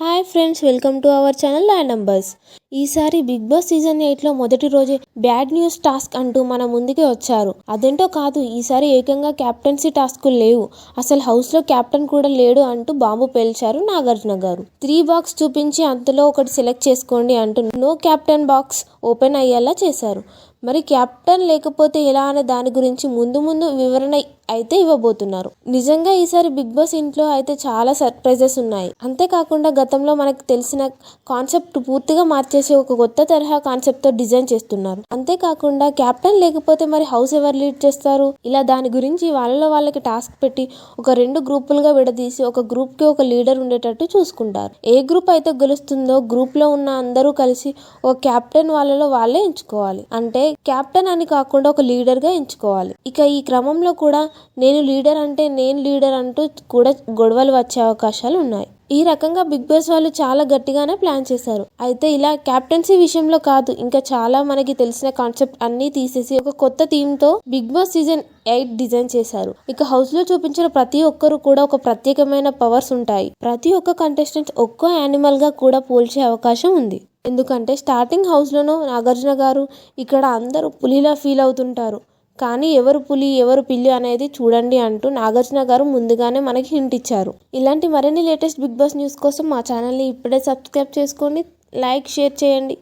Hi friends, welcome to our channel land numbers. ఈసారి big boss season 8లో మొదటి రోజే bad news task అంటూ మన ముందుకే వచ్చారు. అదేంటో కాదు, ఈసారి ఏకంగా క్యాప్టెన్సీ టాస్కులు లేవు, అసలు హౌస్ లో క్యాప్టెన్ కూడా లేడు అంటూ బాంబు పేల్చారు నాగార్జున గారు. 3 బాక్స్ చూపించి అందులో ఒకటి సెలెక్ట్ చేసుకోండి అంటూ నో క్యాప్టెన్ బాక్స్ ఓపెన్ అయ్యేలా చేశారు. మరి క్యాప్టెన్ లేకపోతే ఎలా అనే దాని గురించి ముందు వివరణ అయితే ఇవ్వబోతున్నారు. నిజంగా ఈసారి బిగ్ బాస్ ఇంట్లో అయితే చాలా సర్ప్రైజెస్ ఉన్నాయి. అంతేకాకుండా గతంలో మనకు తెలిసిన కాన్సెప్ట్ పూర్తిగా మార్చేసి ఒక కొత్త తరహా కాన్సెప్ట్ తో డిజైన్ చేస్తున్నారు. అంతేకాకుండా క్యాప్టెన్ లేకపోతే మరి హౌస్ ఎవరు లీడ్ చేస్తారు, ఇలా దాని గురించి వాళ్ళకి టాస్క్ పెట్టి ఒక 2 గ్రూపులుగా విడదీసి ఒక గ్రూప్ కి ఒక లీడర్ ఉండేటట్టు చూసుకుంటారు. ఏ గ్రూప్ అయితే గెలుస్తుందో గ్రూప్ లో ఉన్న అందరూ కలిసి ఒక క్యాప్టెన్ వాళ్ళే ఎంచుకోవాలి. అంటే క్యాప్టెన్ అని కాకుండా ఒక లీడర్ గా ఎంచుకోవాలి. ఇక ఈ క్రమంలో కూడా నేను లీడర్ అంటూ కూడా గొడవలు వచ్చే అవకాశాలు ఉన్నాయి. ఈ రకంగా బిగ్ బాస్ వాళ్ళు చాలా గట్టిగానే ప్లాన్ చేశారు. అయితే ఇలా క్యాప్టెన్సీ విషయంలో కాదు, ఇంకా చాలా మనకి తెలిసిన కాన్సెప్ట్ అన్ని తీసేసి ఒక కొత్త థీమ్ తో బిగ్ బాస్ సీజన్ 8 డిజైన్ చేశారు. ఇక హౌస్ లో చూపించిన ప్రతి ఒక్కరు కూడా ఒక ప్రత్యేకమైన పవర్స్ ఉంటాయి. ప్రతి ఒక్క కంటెస్టెంట్ ఒక్కో యానిమల్ గా కూడా పోల్చే అవకాశం ఉంది. ఎందుకంటే స్టార్టింగ్ హౌస్ లోనూ నాగార్జున గారు ఇక్కడ అందరూ పులిలా ఫీల్ అవుతుంటారు, కానీ ఎవరు పులి ఎవరు పిల్లి అనేది చూడండి అంటూ నాగార్జున గారు ముందుగానే మనకి హింట్ ఇచ్చారు. ఇలాంటి మరిన్ని లేటెస్ట్ బిగ్ బాస్ న్యూస్ కోసం మా ఛానల్ని ఇప్పుడే సబ్స్క్రైబ్ చేసుకోండి, లైక్ షేర్ చేయండి.